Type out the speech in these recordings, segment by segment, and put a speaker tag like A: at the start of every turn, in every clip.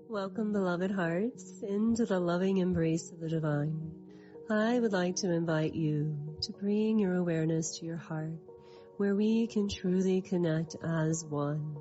A: Welcome, beloved hearts, into the loving embrace of the divine. I would like to invite you to bring your awareness to your heart, where we can truly connect as one.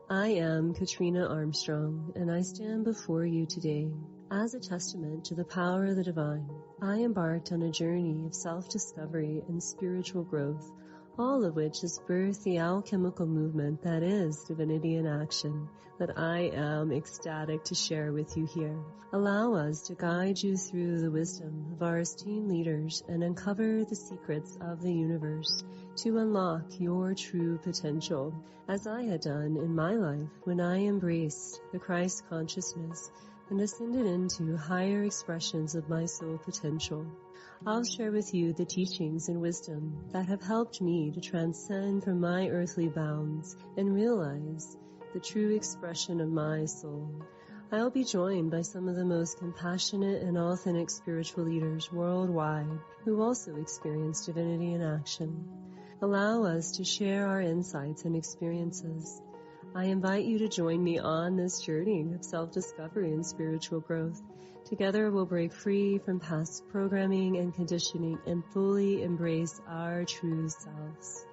A: I am Katrina Armstrong, and I stand before you today as a testament to the power of the divine. I embarked on a journey of self-discovery and spiritual growth, all of which has birthed the alchemical movement that is Divinity in Action, that I am ecstatic to share with you here. Allow us to guide you through the wisdom of our esteemed leaders and uncover the secrets of the universe to unlock your true potential, as I had done in my life when I embraced the Christ consciousness and ascended into higher expressions of my soul potential. I'll share with you the teachings and wisdom that have helped me to transcend from my earthly bounds and realize the true expression of my soul. I'll be joined by some of the most compassionate and authentic spiritual leaders worldwide who also experience divinity in action. Allow us to share our insights and experiences. I invite you to join me on this journey of self-discovery and spiritual growth. Together we'll break free from past programming and conditioning and fully embrace our true selves.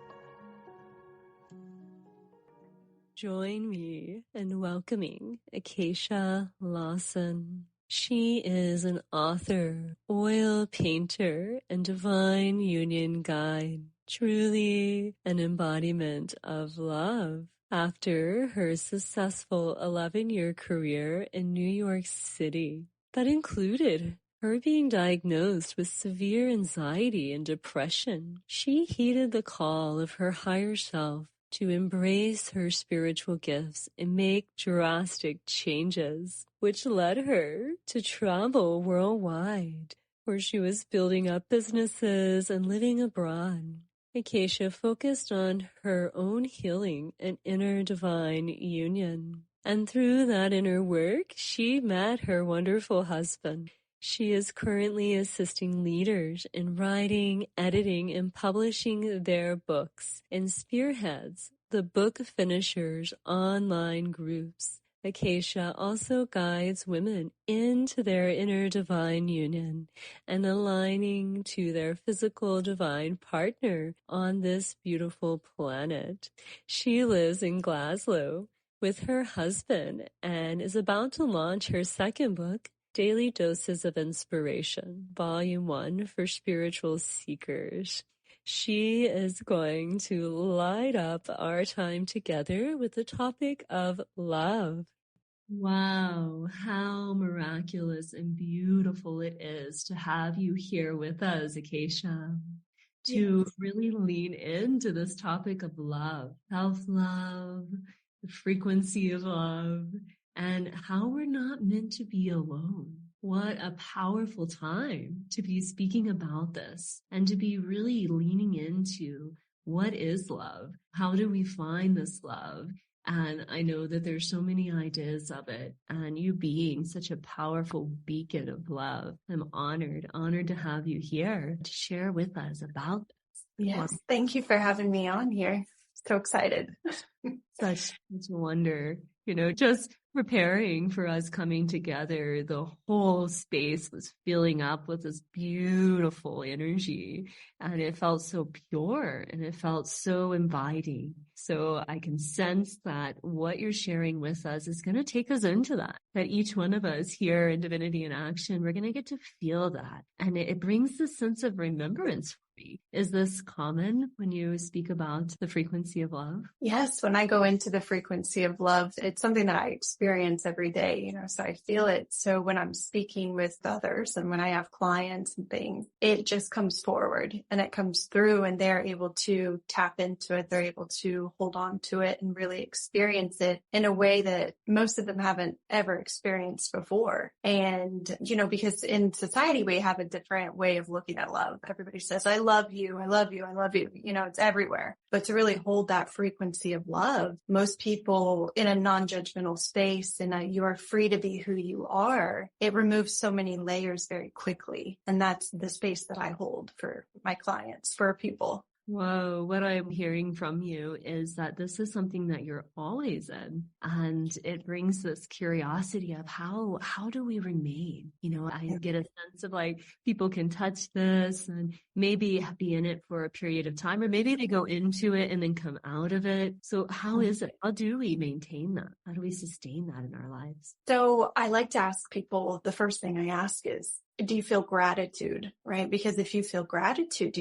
A: Join me in welcoming Acacia Lawson. She is an author, oil painter, and divine union guide. Truly an embodiment of love. After her successful 11-year career in New York City, that included her being diagnosed with severe anxiety and depression, she heeded the call of her higher self to embrace her spiritual gifts and make drastic changes, which led her to travel worldwide, where she was building up businesses and living abroad. Acacia focused on her own healing and inner divine union. And through that inner work, she met her wonderful husband. She is currently assisting leaders in writing, editing, and publishing their books and spearheads the Book Finishers online groups. Acacia also guides women into their inner divine union and aligning to their physical divine partner on this beautiful planet. She lives in Glasgow with her husband and is about to launch her second book, Daily Doses of Inspiration, Volume 1 for Spiritual Seekers. She is going to light up our time together with the topic of love. Wow, how miraculous and beautiful it is to have you here with us, Acacia, to really lean into this topic of love, self-love, the frequency of love, and how we're not meant to be alone. What a powerful time to be speaking about this and to be really leaning into what is love? How do we find this love? And I know that there's so many ideas of it, and you being such a powerful beacon of love, I'm honored to have you here to share with us about this.
B: Yes, thank you for having me on here. So excited.
A: Such a wonder, just preparing for us coming together, the whole space was filling up with this beautiful energy, and it felt so pure and it felt so inviting. So I can sense that what you're sharing with us is going to take us into that each one of us here in Divinity in Action, we're going to get to feel that. And it brings this sense of remembrance for me. Is this common when you speak about the frequency of love?
B: Yes, when I go into the frequency of love, it's something that I experience every day, so I feel it. So when I'm speaking with others and when I have clients and things, it just comes forward and it comes through and they're able to tap into it. They're able to hold on to it and really experience it in a way that most of them haven't ever experienced before. And, because in society, we have a different way of looking at love. Everybody says, I love you. I love you. I love you. It's everywhere. But to really hold that frequency of love, most people in a non-judgmental space and you are free to be who you are, it removes so many layers very quickly. And that's the space that I hold for my clients, for people.
A: Whoa, what I'm hearing from you is that this is something that you're always in. And it brings this curiosity of how do we remain? I get a sense of like people can touch this and maybe be in it for a period of time, or maybe they go into it and then come out of it. So how is it? How do we maintain that? How do we sustain that in our lives?
B: So I like to ask people, the first thing I ask is, do you feel gratitude, right? Because if you feel gratitude, do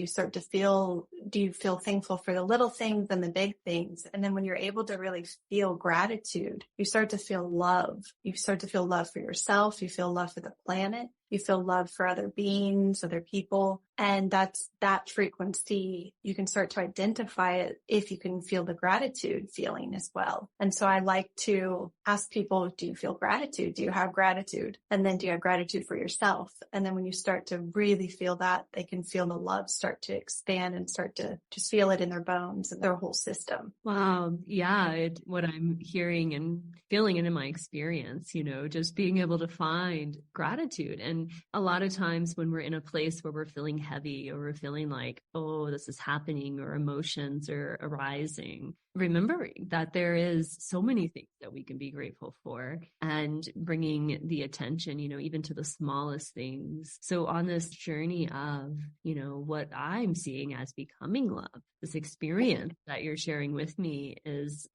B: you feel thankful for the little things and the big things? And then when you're able to really feel gratitude, you start to feel love. You start to feel love for yourself. You feel love for the planet. You feel love for other beings, other people. And that's that frequency. You can start to identify it if you can feel the gratitude feeling as well. And so I like to ask people, do you feel gratitude? Do you have gratitude? And then do you have gratitude for yourself? And then when you start to really feel that, they can feel the love start to expand and start to just feel it in their bones and their whole system.
A: Wow. Yeah. What I'm hearing and feeling and in my experience, just being able to find gratitude. And a lot of times when we're in a place where we're feeling heavy or we're feeling like, oh, this is happening, or emotions are arising, remembering that there is so many things that we can be grateful for, and bringing the attention, even to the smallest things. So on this journey of, what I'm seeing as becoming love, this experience that you're sharing with me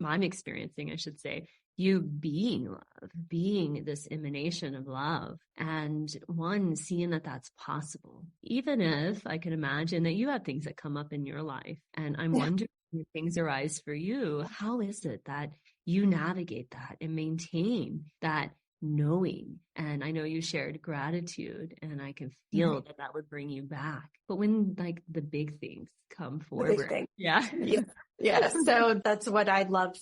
A: I'm experiencing, I should say, you being love, being this emanation of love, and seeing that that's possible. Even if I can imagine that you have things that come up in your life, and I'm wondering, when things arise for you, how is it that you navigate that and maintain that knowing? And I know you shared gratitude, and I can feel that would bring you back. But when like the big things come forward,
B: big thing.
A: yeah.
B: Yeah. So that's what I'd love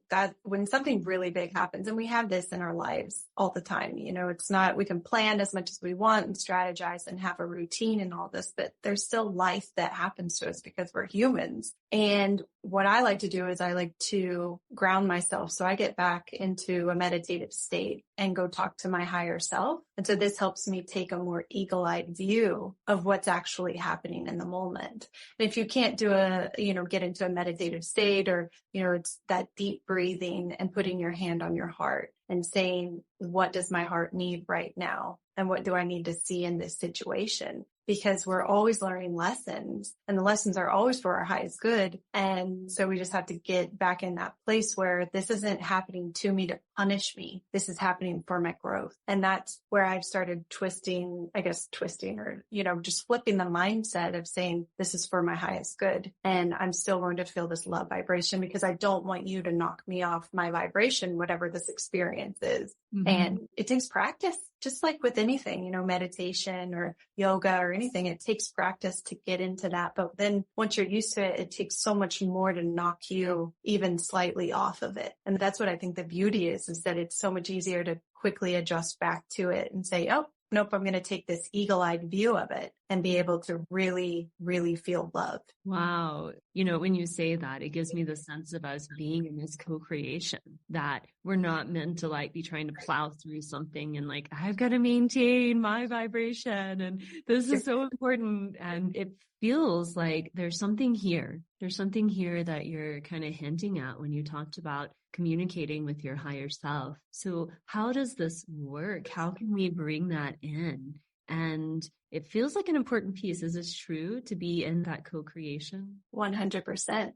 B: that when something really big happens, and we have this in our lives all the time, it's not, we can plan as much as we want and strategize and have a routine and all this, but there's still life that happens to us because we're humans. And what I like to do is I like to ground myself. So I get back into a meditative state and go talk to my higher self. And so this helps me take a more eagle-eyed view of what's actually happening in the moment. And if you can't get into a meditative state, or, it's that deep breathing and putting your hand on your heart and saying, what does my heart need right now? And what do I need to see in this situation? Because we're always learning lessons, and the lessons are always for our highest good. And so we just have to get back in that place where this isn't happening to me to punish me. This is happening for my growth. And that's where I've started twisting or, just flipping the mindset of saying, this is for my highest good. And I'm still going to feel this love vibration because I don't want you to knock me off my vibration, whatever this experience is. Mm-hmm. And it takes practice, just like with anything, meditation or yoga or anything. It takes practice to get into that. But then once you're used to it, it takes so much more to knock you even slightly off of it. And that's what I think the beauty is that it's so much easier to quickly adjust back to it and say, oh, nope, I'm going to take this eagle-eyed view of it and be able to really, really feel love.
A: Wow. When you say that, it gives me the sense of us being in this co-creation, that we're not meant to like be trying to plow through something and like, I've got to maintain my vibration and this is so important. And it feels like there's something here. There's something here that you're kind of hinting at when you talked about communicating with your higher self. So how does this work? How can we bring that in? And it feels like an important piece. Is this true, to be in that co-creation?
B: 100%.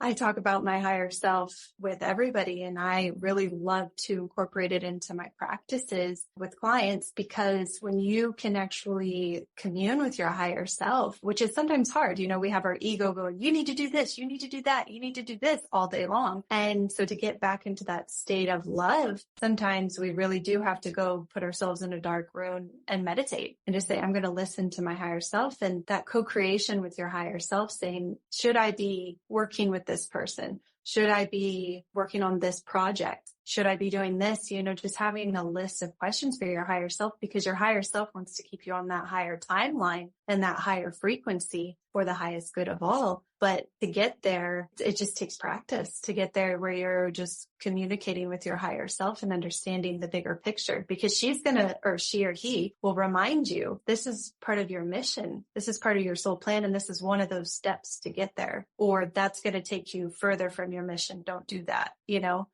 B: I talk about my higher self with everybody, and I really love to incorporate it into my practices with clients, because when you can actually commune with your higher self, which is sometimes hard, we have our ego going, you need to do this, you need to do that, you need to do this all day long. And so to get back into that state of love, sometimes we really do have to go put ourselves in a dark room and meditate and just say, I'm going to listen to my higher self. And that co-creation with your higher self, saying, should I be working with this person? Should I be working on this project? should I be doing this? Just having a list of questions for your higher self, because your higher self wants to keep you on that higher timeline and that higher frequency for the highest good of all. But to get there, it just takes practice to get there, where you're just communicating with your higher self and understanding the bigger picture, because she or he will remind you, this is part of your mission. This is part of your soul plan. And this is one of those steps to get there, or that's going to take you further from your mission. Don't do that.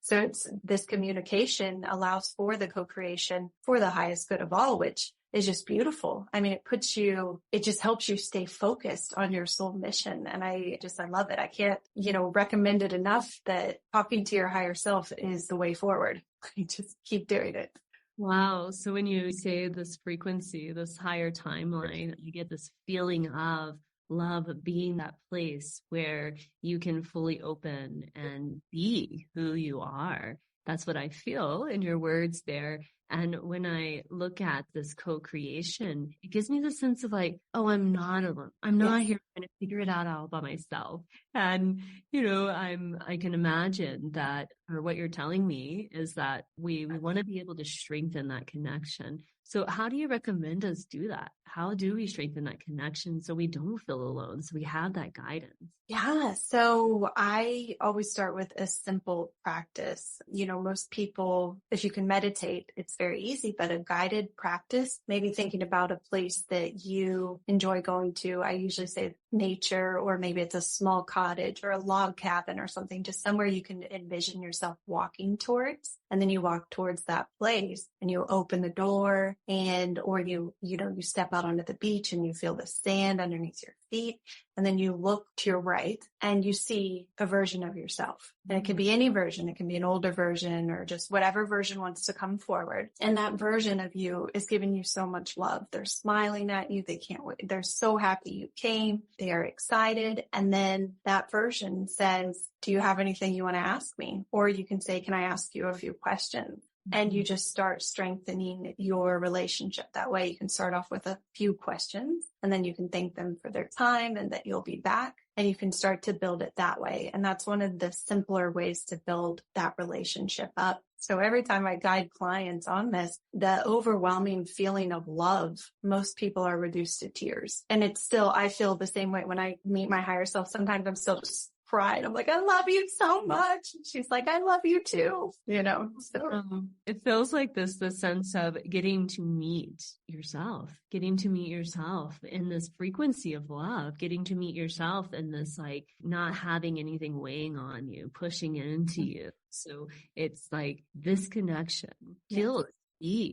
B: So it's this communication allows for the co-creation for the highest good of all, which is just beautiful. I mean, it just helps you stay focused on your soul mission. And I love it. I can't, recommend it enough that talking to your higher self is the way forward. Just keep doing it.
A: Wow. So when you say this frequency, this higher timeline, you get this feeling of love being that place where you can fully open and be who you are. That's what I feel in your words there. And when I look at this co-creation, it gives me the sense of like, oh, I'm not alone. I'm not here trying to figure it out all by myself. And, I can imagine that, or what you're telling me is that we want to be able to strengthen that connection. So how do you recommend us do that? How do we strengthen that connection so we don't feel alone, so we have that guidance?
B: Yeah. So I always start with a simple practice. Most people, if you can meditate, it's very easy, but a guided practice, maybe thinking about a place that you enjoy going to. I usually say nature, or maybe it's a small cottage or a log cabin or something, just somewhere you can envision yourself walking towards. And then you walk towards that place and you open the door or you step out onto the beach and you feel the sand underneath your feet. And then you look to your right and you see a version of yourself. And it can be any version. It can be an older version or just whatever version wants to come forward. And that version of you is giving you so much love. They're smiling at you. They can't wait. They're so happy you came. They are excited. And then that version says, do you have anything you want to ask me? Or you can say, can I ask you a few questions? And you just start strengthening your relationship. That way you can start off with a few questions and then you can thank them for their time and that you'll be back, and you can start to build it that way. And that's one of the simpler ways to build that relationship up. So every time I guide clients on this, the overwhelming feeling of love, most people are reduced to tears. And I feel the same way when I meet my higher self. Sometimes I'm still just cried. I'm like, I love you so much. She's like, I love you too. So
A: it feels like the sense of getting to meet yourself in this frequency of love, getting to meet yourself in this, like, not having anything weighing on you, pushing into you. So it's like this connection feels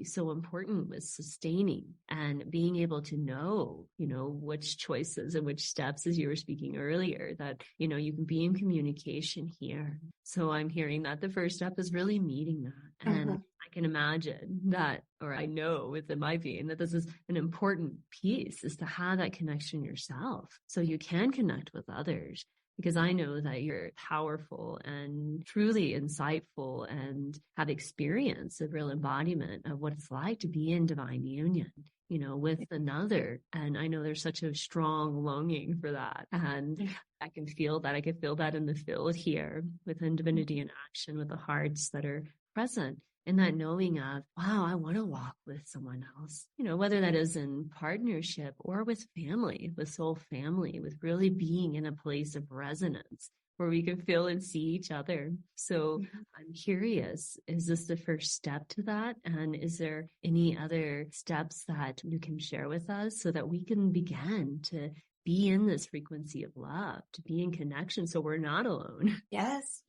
A: so important with sustaining and being able to know, which choices and which steps, as you were speaking earlier, that, you can be in communication here. So I'm hearing that the first step is really meeting that. And I can imagine that, or I know within my being that this is an important piece, is to have that connection yourself so you can connect with others. Because I know that you're powerful and truly insightful and have experienced a real embodiment of what it's like to be in divine union, with another. And I know there's such a strong longing for that. And I can feel that. I can feel that in the field here within Divinity in Action, with the hearts that are present. And that knowing of, wow, I want to walk with someone else, whether that is in partnership or with family, with soul family, with really being in a place of resonance where we can feel and see each other. So I'm curious, is this the first step to that? And is there any other steps that you can share with us so that we can begin to be in this frequency of love, to be in connection so we're not alone?
B: Yes,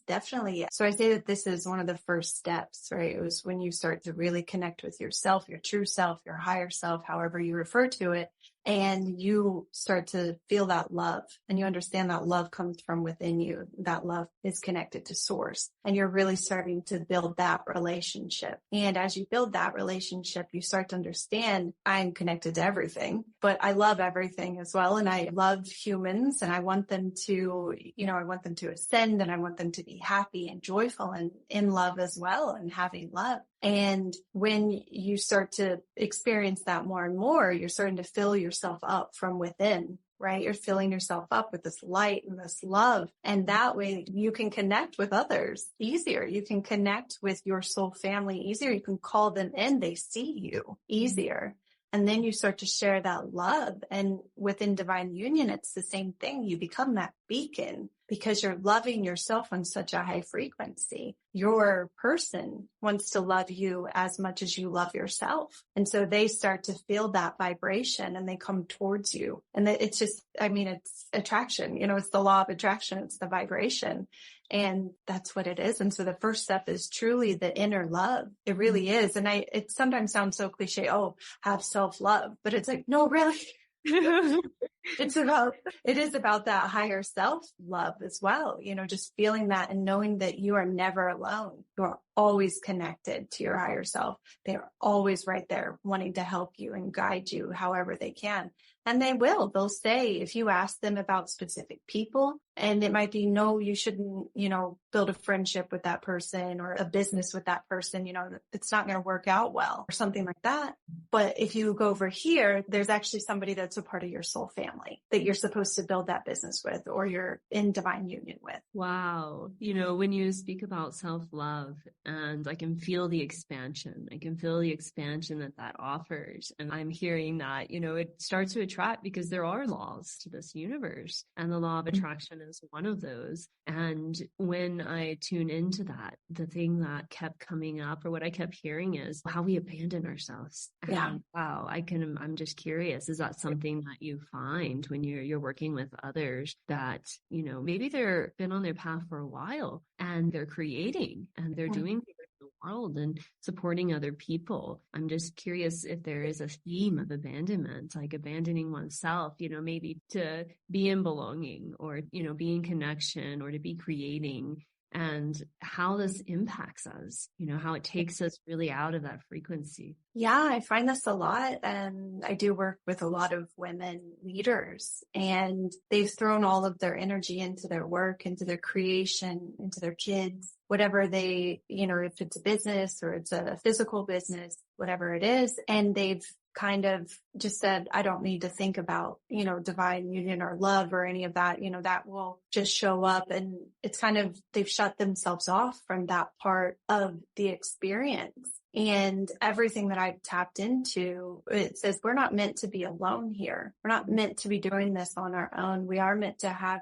B: definitely. So I say that this is one of the first steps, right? It was when you start to really connect with yourself, your true self, your higher self, however you refer to it. And you start to feel that love, and you understand that love comes from within you. That love is connected to source, and you're really starting to build that relationship. And as you build that relationship, you start to understand, I'm connected to everything, but I love everything as well. And I love humans, and I want them to, ascend, and I want them to be happy and joyful and in love as well, and having love. And when you start to experience that more and more, you're starting to fill yourself up from within. right? You're filling yourself up with this light and this love. And that way you can connect with others easier. You can connect with your soul family easier. You can call them in. They see you easier. And then you start to share that love. And within divine union, it's the same thing. You become that beacon because you're loving yourself on such a high frequency. Your person wants to love you as much as you love yourself. And so they start to feel that vibration and they come towards you. And it's just, I mean, it's attraction, it's the law of attraction. It's the vibration. And that's what it is. And so the first step is truly the inner love. It really is. And it sometimes sounds so cliche. Oh, have self-love, but it's like, no, really. It is about that higher self love as well. Just feeling that and knowing that you are never alone. You are always connected to your higher self. They are always right there wanting to help you and guide you however they can. And they'll say, if you ask them about specific people, and it might be, no, you shouldn't, build a friendship with that person or a business with that person, it's not going to work out well or something like that. But if you go over here, there's actually somebody that's a part of your soul family that you're supposed to build that business with or you're in divine union with.
A: Wow. When you speak about self-love, and I can feel the expansion, that offers. And I'm hearing that, it starts to attract because there are laws to this universe, and the law of attraction is one of those. And when I tune into that, the thing that kept coming up, or what I kept hearing, is how we abandon ourselves.
B: Yeah.
A: And wow, I'm just curious, is that something that you find when you're working with others that, maybe they're been on their path for a while and they're creating and they're doing things in the world and supporting other people? I'm just curious if there is a theme of abandonment, like abandoning oneself, maybe to be in belonging or, be in connection or to be creating, and how this impacts us, how it takes us really out of that frequency.
B: Yeah, I find this a lot. And I do work with a lot of women leaders, and they've thrown all of their energy into their work, into their creation, into their kids, whatever they, if it's a business or it's a physical business, whatever it is. And they've kind of just said, I don't need to think about, divine union or love or any of that, that will just show up. And it's kind of, they've shut themselves off from that part of the experience. And everything that I've tapped into, it says we're not meant to be alone here. We're not meant to be doing this on our own. We are meant to have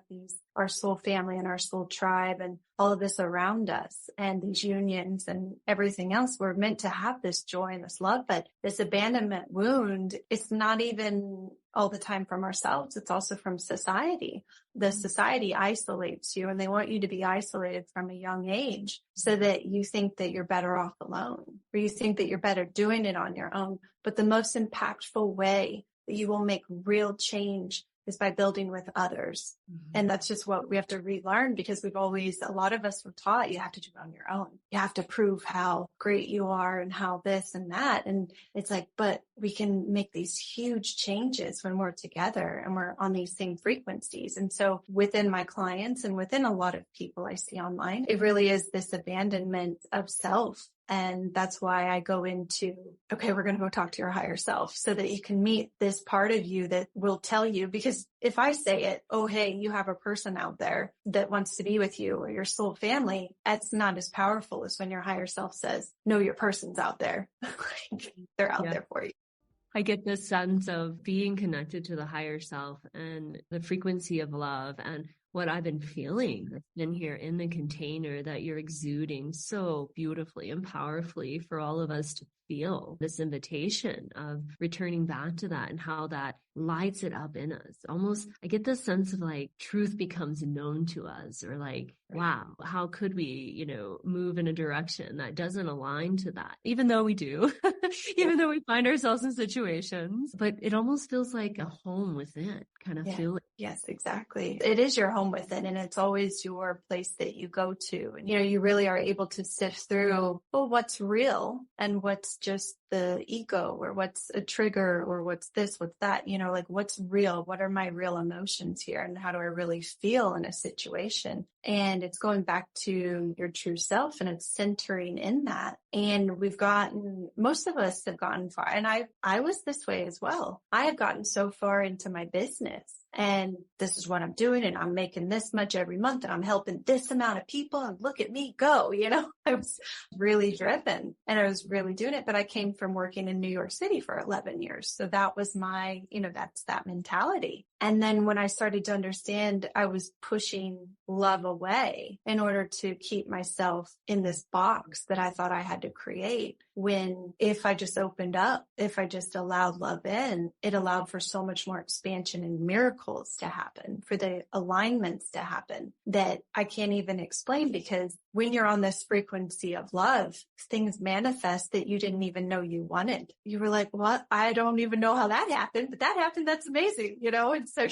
B: our soul family and our soul tribe and all of this around us and these unions and everything else. We're meant to have this joy and this love, but this abandonment wound, it's not even all the time from ourselves. It's also from society. The society isolates you, and they want you to be isolated from a young age so that you think that you're better off alone, or you think that you're better doing it on your own. But the most impactful way that you will make real change is by building with others. And that's just what we have to relearn, because a lot of us were taught you have to do it on your own. You have to prove how great you are and how this and that. And it's like, but we can make these huge changes when we're together and we're on these same frequencies. And so within my clients and within a lot of people I see online, it really is this abandonment of self. And that's why I go into, okay, we're going to go talk to your higher self so that you can meet this part of you that will tell you, because if I say it, oh, hey, you have a person out there that wants to be with you or your soul family, that's not as powerful as when your higher self says, no, your person's out there. They're out there for you.
A: I get this sense of being connected to the higher self and the frequency of love, and what I've been feeling that's been here in the container that you're exuding so beautifully and powerfully for all of us to feel, this invitation of returning back to that and how that lights it up in us. Almost, I get this sense of like truth becomes known to us, or like, wow, how could we, move in a direction that doesn't align to that, even though we do, even though we find ourselves in situations, but it almost feels like a home within kind of feeling.
B: Yes, exactly. It is your home within, and it's always your place that you go to. And, you really are able to sift through, well, what's real and what's just the ego, or what's a trigger, or what's this, what's that, like what's real, what are my real emotions here, and how do I really feel in a situation? And it's going back to your true self, and it's centering in that. And most of us have gotten far, and I was this way as well. I have gotten so far into my business and this is what I'm doing, and I'm making this much every month, and I'm helping this amount of people, and look at me go, I was really driven and I was really doing it. But I came from working in New York City for 11 years. So that was my, that's that mentality. And then when I started to understand, I was pushing love away in order to keep myself in this box that I thought I had to create. When if I just opened up, if I just allowed love in, it allowed for so much more expansion and miracles to happen, for the alignments to happen that I can't even explain. Because when you're on this frequency of love, things manifest that you didn't even know you wanted. You were like, what? I don't even know how that happened, but that happened. That's amazing, And so,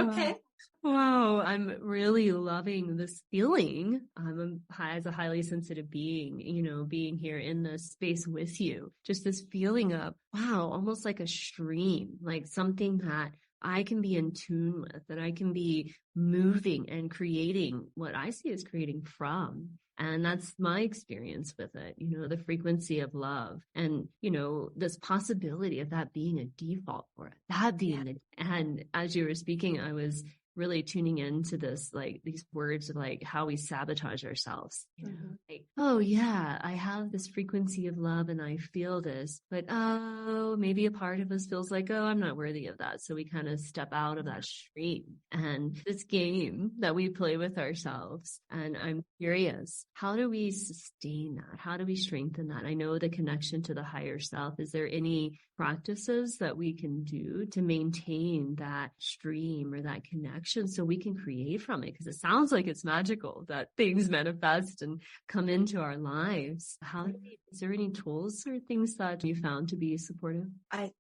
B: okay.
A: Wow, I'm really loving this feeling. As a highly sensitive being, being here in this space with you, just this feeling of, wow, almost like a stream, like something that I can be in tune with, that I can be moving and creating what I see as creating from. And that's my experience with it, the frequency of love and, this possibility of that being a default for it, that being and as you were speaking, I was really tuning into this, like these words of like how we sabotage ourselves, like, oh yeah, I have this frequency of love and I feel this, but maybe a part of us feels like, oh, I'm not worthy of that. So we kind of step out of that stream, and this game that we play with ourselves. And I'm curious, how do we sustain that? How do we strengthen that? I know the connection to the higher self. Is there any practices that we can do to maintain that stream or that connection so we can create from it? Because it sounds like it's magical that things manifest and come into our lives. Is there any tools or things that you found to be supportive?
B: I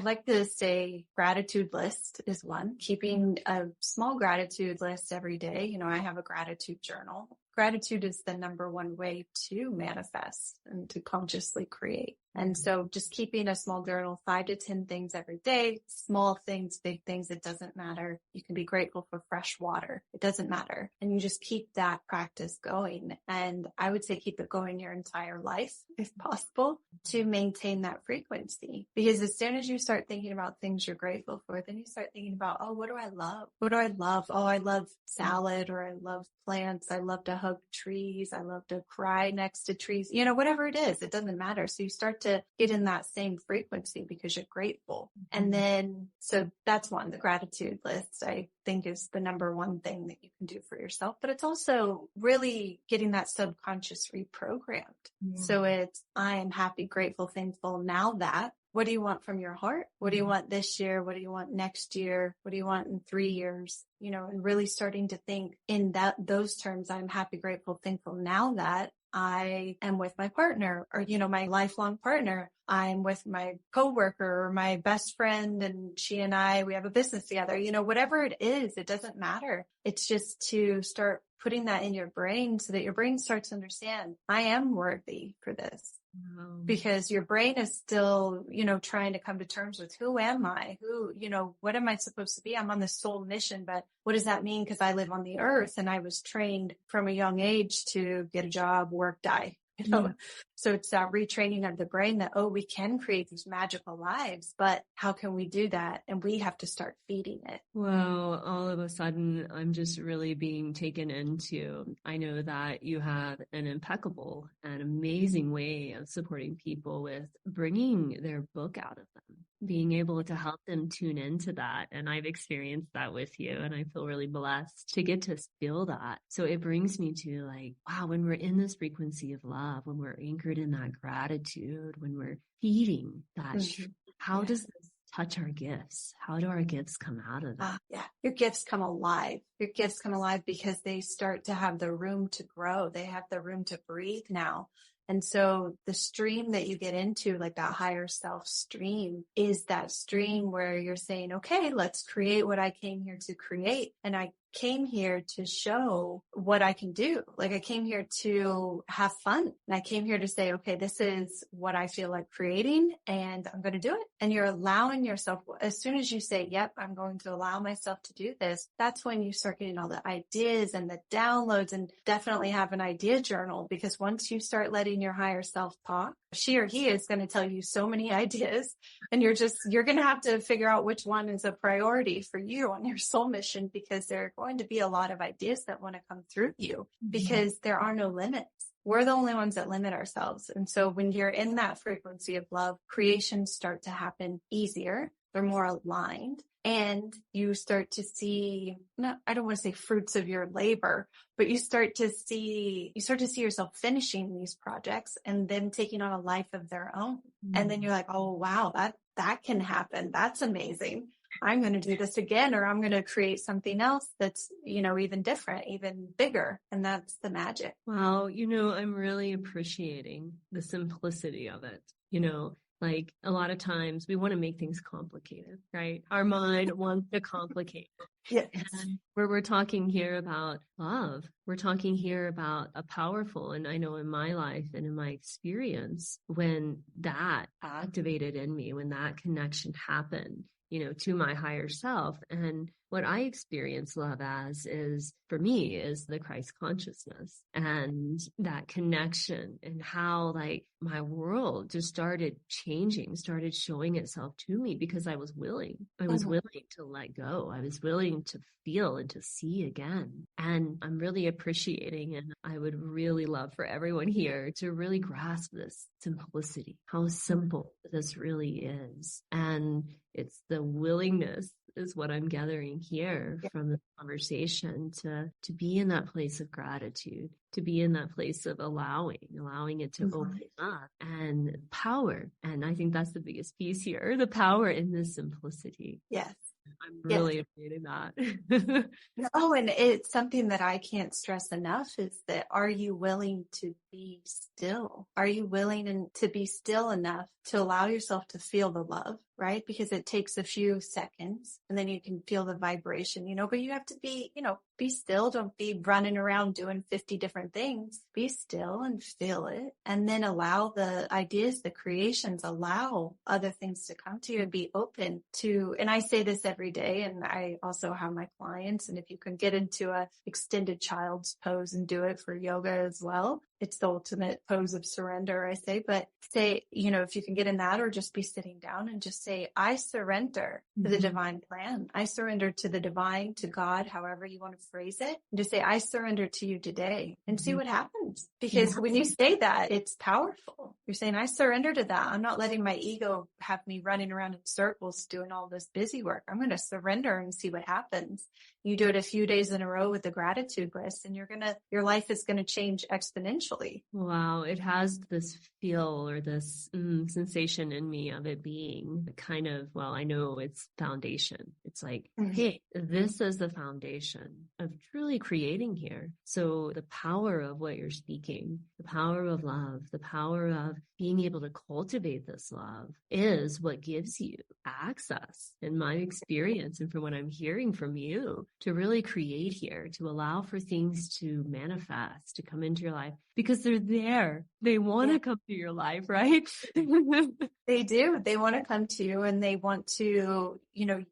B: like to say gratitude list is one. Keeping a small gratitude list every day. I have a gratitude journal. Gratitude is the number one way to manifest and to consciously create. And so just keeping a small journal, 5 to 10 things every day, small things, big things, it doesn't matter. You can be grateful for fresh water. It doesn't matter. And you just keep that practice going. And I would say keep it going your entire life, if possible, to maintain that frequency. Because as soon as you start thinking about things you're grateful for, then you start thinking about, oh, what do I love? What do I love? Oh, I love salad, or I love plants. I love to hug trees. I love to cry next to trees. Whatever it is, it doesn't matter. So you start to get in that same frequency because you're grateful. And then, so that's one, the gratitude list, I think is the number one thing that you can do for yourself, but it's also really getting that subconscious reprogrammed. So it's, I am happy, grateful, thankful. Now that, what do you want from your heart? What do you want this year? What do you want next year? What do you want in 3 years? And really starting to think in those terms. I'm happy, grateful, thankful now that I am with my partner, or, my lifelong partner. I'm with my coworker or my best friend, and she and we have a business together. Whatever it is, it doesn't matter. It's just to start putting that in your brain so that your brain starts to understand, I am worthy for this. Because your brain is still, trying to come to terms with, who am I? What am I supposed to be? I'm on this soul mission, but what does that mean? Because I live on the earth and I was trained from a young age to get a job, work, die. So it's that retraining of the brain that, we can create these magical lives, but how can we do that? And we have to start feeding it.
A: Well, all of a sudden, I'm just really being taken into, I know that you have an impeccable and amazing way of supporting people with bringing their book out of them, being able to help them tune into that. And I've experienced that with you, and I feel really blessed to get to feel that. So it brings me to like, wow, when we're in this frequency of love, when we're anchored in that gratitude, when we're feeding that, how does this touch our gifts? How do our gifts come out of that?
B: Your gifts come alive. Your gifts come alive because they start to have the room to grow. They have the room to breathe now. And so the stream that you get into, like that higher self stream, is that stream where you're saying, okay, let's create what I came here to create. And I came here to show what I can do. Like I came here to have fun. And I came here to say, okay, this is what I feel like creating and I'm going to do it. And you're allowing yourself, as soon as you say, yep, I'm going to allow myself to do this, that's when you start getting all the ideas and the downloads. And definitely have an idea journal, because once you start letting your higher self talk, she or he is going to tell you so many ideas, and you're going to have to figure out which one is a priority for you on your soul mission, because there are going to be a lot of ideas that want to come through you, because there are no limits. We're the only ones that limit ourselves. And so when you're in that frequency of love, creations start to happen easier. They're more aligned. And you start to see, I don't want to say fruits of your labor, but you start to see yourself finishing these projects and them taking on a life of their own. And then you're like, oh, wow, that can happen. That's amazing. I'm going to do this again, or I'm going to create something else that's, even different, even bigger. And that's the magic.
A: Wow. I'm really appreciating the simplicity of it. Like a lot of times we want to make things complicated, right? Our mind wants to complicate.
B: Yes.
A: And where we're talking here about love, we're talking here about a powerful, and I know in my life and in my experience, when that activated in me, when that connection happened, to my higher self. And what I experience love as is, for me, is the Christ consciousness and that connection, and how like my world just started changing, started showing itself to me, because I was willing. I was willing to let go. I was willing to feel and to see again. And I'm really appreciating, and I would really love for everyone here to really grasp this simplicity, how simple this really is. And it's the willingness is what I'm gathering here from the conversation, to be in that place of gratitude, to be in that place of allowing it to open up, and power. And I think that's the biggest piece here, the power in this simplicity.
B: Yes.
A: I'm really appreciating that.
B: Oh, and it's something that I can't stress enough, is that, are you willing to be still? Are you willing to be still enough to allow yourself to feel the love, right? Because it takes a few seconds and then you can feel the vibration, but you have to be, be still. Don't be running around doing 50 different things. Be still and feel it. And then allow the ideas, the creations, allow other things to come to you, and be open to, and I say this every day, and I also have my clients, and if you can get into a extended child's pose and do it for yoga as well, it's the ultimate pose of surrender, I say. But say, if you can get in that, or just be sitting down and just say, I surrender to the divine plan. I surrender to the divine, to God, however you want to phrase it. And just say, I surrender to you today, and see what happens. Because when you say that, it's powerful. You're saying, I surrender to that. I'm not letting my ego have me running around in circles doing all this busy work. I'm going to surrender and see what happens. You do it a few days in a row with the gratitude list, and your life is going to change exponentially.
A: Wow. It has this feel, or this sensation in me of it being kind of, well, I know it's foundation. It's like, hey, this is the foundation of truly creating here. So the power of what you're speaking, the power of love, the power of being able to cultivate this love is what gives you access, in my experience and from what I'm hearing from you, to really create here, to allow for things to manifest, to come into your life, because they're there. They want to come to your life, right?
B: They do. They want to come to you, and they want to,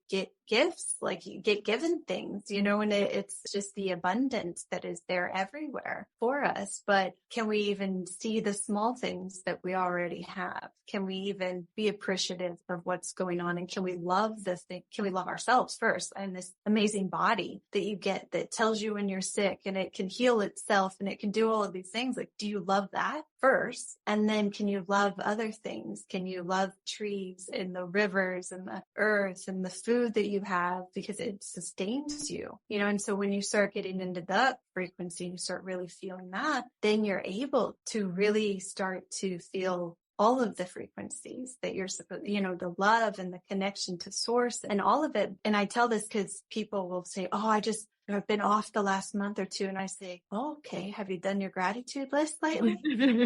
B: get gifts, like you get given things, and it's just the abundance that is there everywhere for us. But can we even see the small things that we already have? Can we even be appreciative of what's going on? And can we love this thing? Can we love ourselves first? And this amazing body that you get that tells you when you're sick, and it can heal itself, and it can do all of these things. Like, do you love that first? And then can you love other things? Can you love trees and the rivers and the earth and the food that you have, because it sustains you, and so when you start getting into that frequency, you start really feeling that, then you're able to really start to feel all of the frequencies that you're supposed, the love and the connection to source and all of it. And I tell this because people will say, oh, I've been off the last month or two. And I say, oh, okay. Have you done your gratitude list lately?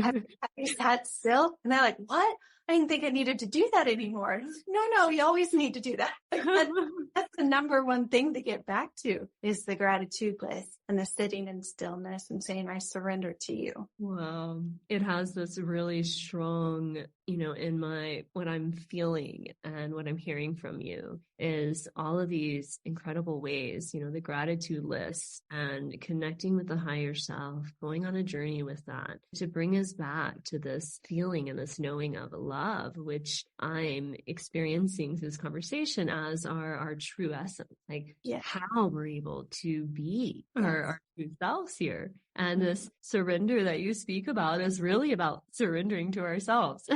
B: have you sat still? And they're like, what? I didn't think I needed to do that anymore. No, you always need to do that. That's the number one thing to get back to is the gratitude list and the sitting in stillness and saying, I surrender to you.
A: Wow. It has this really strong, in what I'm feeling and what I'm hearing from you is all of these incredible ways, the gratitude list and connecting with the higher self, going on a journey with that to bring us back to this feeling and this knowing of love, which I'm experiencing through this conversation as our true essence, like how we're able to be our true selves here. And this surrender that you speak about is really about surrendering to ourselves.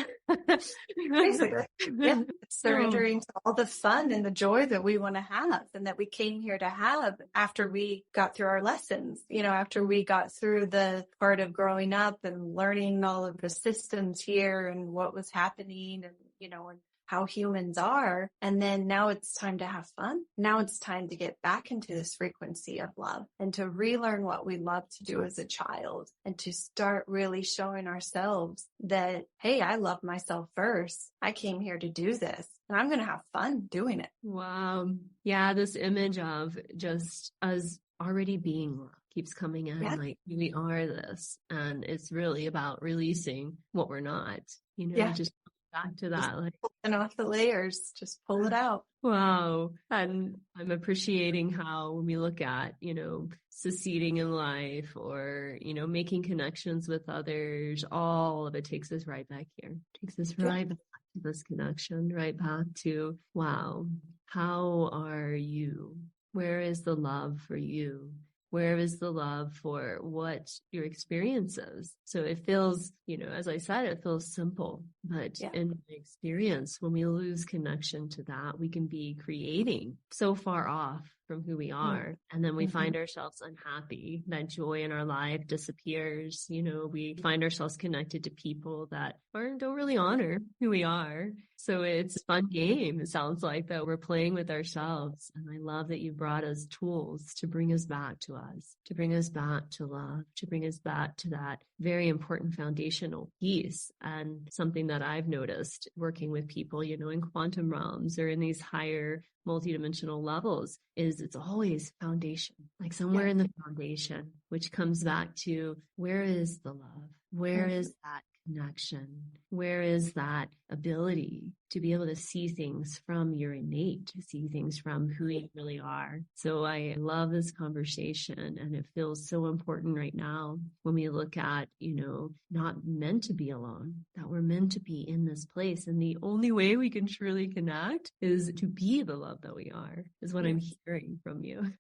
B: Basically, surrendering to all the fun and the joy that we want to have and that we came here to have after we got through our lessons, after we got through the part of growing up and learning all of the systems here and what was happening and, and how humans are. And then now it's time to have fun. Now it's time to get back into this frequency of love and to relearn what we love to do as a child and to start really showing ourselves that, hey, I love myself first. I came here to do this and I'm going to have fun doing it.
A: Wow. Yeah. This image of just us already being love keeps coming in, like we are this. And it's really about releasing what we're not, just back to that, like
B: pulling off the layers, just pull it out.
A: Wow. And I'm appreciating how when we look at, succeeding in life or, making connections with others, all of it takes us right back here, takes us right back to this connection, right back to, wow, how are you? Where is the love for you? Where is the love for what your experience is? So it feels, as I said, it feels simple, but in my experience, when we lose connection to that, we can be creating so far off from who we are. And then we find ourselves unhappy. That joy in our life disappears. We find ourselves connected to people that don't really honor who we are. So it's a fun game. It sounds like that we're playing with ourselves. And I love that you brought us tools to bring us back to us, to bring us back to love, to bring us back to that very important foundational piece. And something that I've noticed working with people, in quantum realms or in these higher multidimensional levels is it's always foundation, like somewhere in the foundation, which comes back to where is the love? Where is that connection? Where is that ability to be able to see things from your innate, to see things from who you really are? So I love this conversation, and it feels so important right now when we look at, not meant to be alone, that we're meant to be in this place. And the only way we can truly connect is to be the love that we are, is what I'm hearing from you.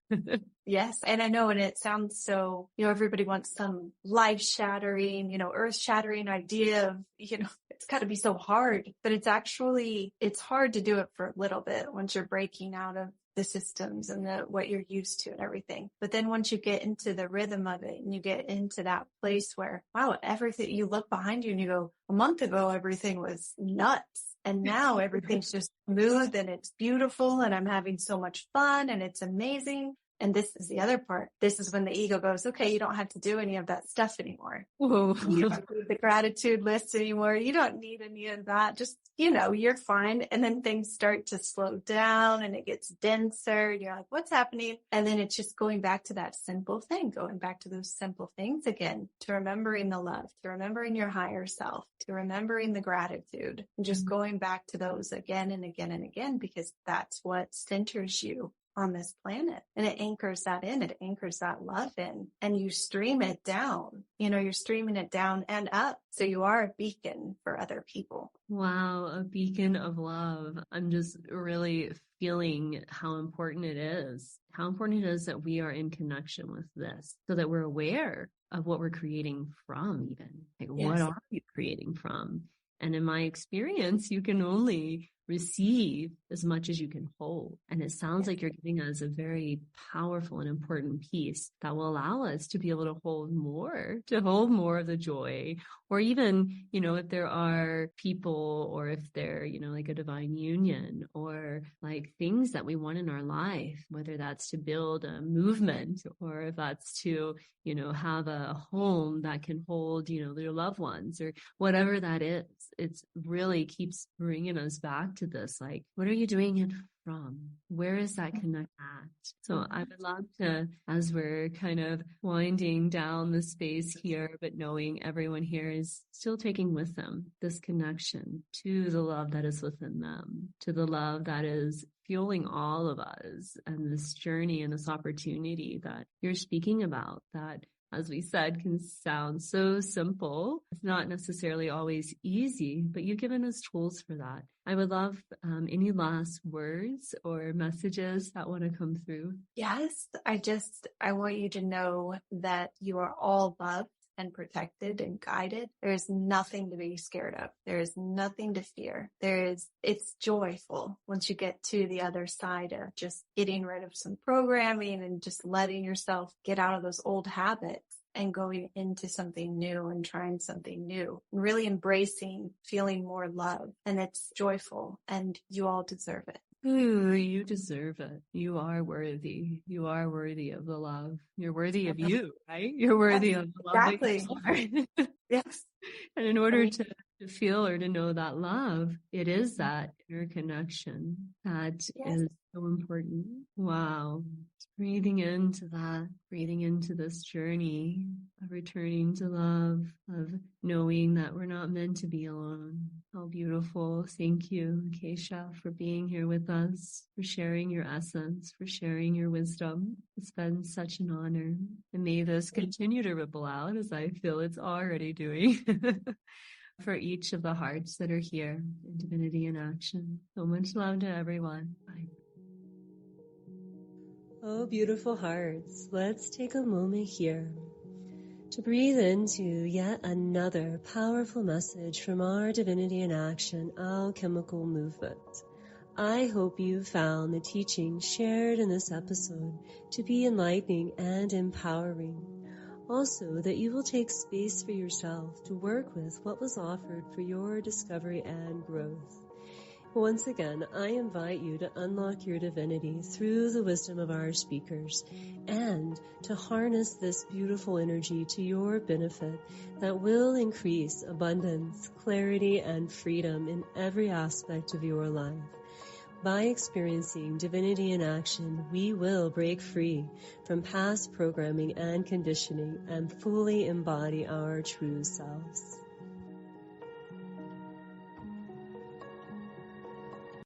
B: Yes. And I know, and it sounds so, everybody wants some life shattering, earth shattering idea of, it's got to be so hard, but it's hard to do it for a little bit once you're breaking out of the systems and what you're used to and everything. But then once you get into the rhythm of it and you get into that place where, wow, everything, you look behind you and you go, a month ago, everything was nuts. And now everything's just smooth and it's beautiful and I'm having so much fun and it's amazing. And this is the other part. This is when the ego goes, okay, you don't have to do any of that stuff anymore.
A: Whoa.
B: You don't need the gratitude list anymore. You don't need any of that. Just, you're fine. And then things start to slow down and it gets denser. And you're like, what's happening? And then it's just going back to that simple thing, going back to those simple things again, to remembering the love, to remembering your higher self, to remembering the gratitude, and just going back to those again and again and again, because that's what centers you on this planet. And it anchors that in, it anchors that love in, and you stream it down, you're streaming it down and up. So you are a beacon for other people.
A: Wow. A beacon of love. I'm just really feeling how important it is that we are in connection with this so that we're aware of what we're creating from even. Like, what are you creating from? And in my experience, you can only receive as much as you can hold. And it sounds like you're giving us a very powerful and important piece that will allow us to be able to hold more of the joy. Or even, if there are people, or if they're, like a divine union, or like things that we want in our life, whether that's to build a movement, or if that's to, have a home that can hold, their loved ones, or whatever that is. It's really keeps bringing us back to this, like, what are you doing it from? Where is that connect at? So I would love to, as we're kind of winding down the space here, but knowing everyone here is still taking with them this connection to the love that is within them, to the love that is fueling all of us, and this journey and this opportunity that you're speaking about, that, as we said, can sound so simple. It's not necessarily always easy, but you've given us tools for that. I would love any last words or messages that want to come through.
B: Yes, I want you to know that you are all loved and protected and guided. There's nothing to be scared of. There is nothing to fear. It's joyful once you get to the other side of just getting rid of some programming and just letting yourself get out of those old habits and going into something new and trying something new, and really embracing feeling more love. And it's joyful, and you all deserve it.
A: Ooh, you deserve it. You are worthy. You are worthy of the love. You're worthy of you, right? You're worthy of the love that you are.
B: Yes.
A: And in order to feel or to know that love, it is that inner connection that is so important. Wow. Breathing into that, breathing into this journey of returning to love, of knowing that we're not meant to be alone. How beautiful. Thank you, Acacia, for being here with us, for sharing your essence, for sharing your wisdom. It's been such an honor. And may this continue to ripple out, as I feel it's already doing. For each of the hearts that are here in Divinity in Action. So much love to everyone. Bye. Oh, beautiful hearts, let's take a moment here to breathe into yet another powerful message from our Divinity in Action alchemical movement. I hope you found the teaching shared in this episode to be enlightening and empowering. Also, that you will take space for yourself to work with what was offered for your discovery and growth. Once again, I invite you to unlock your divinity through the wisdom of our speakers and to harness this beautiful energy to your benefit that will increase abundance, clarity, and freedom in every aspect of your life. By experiencing Divinity in Action, we will break free from past programming and conditioning and fully embody our true selves.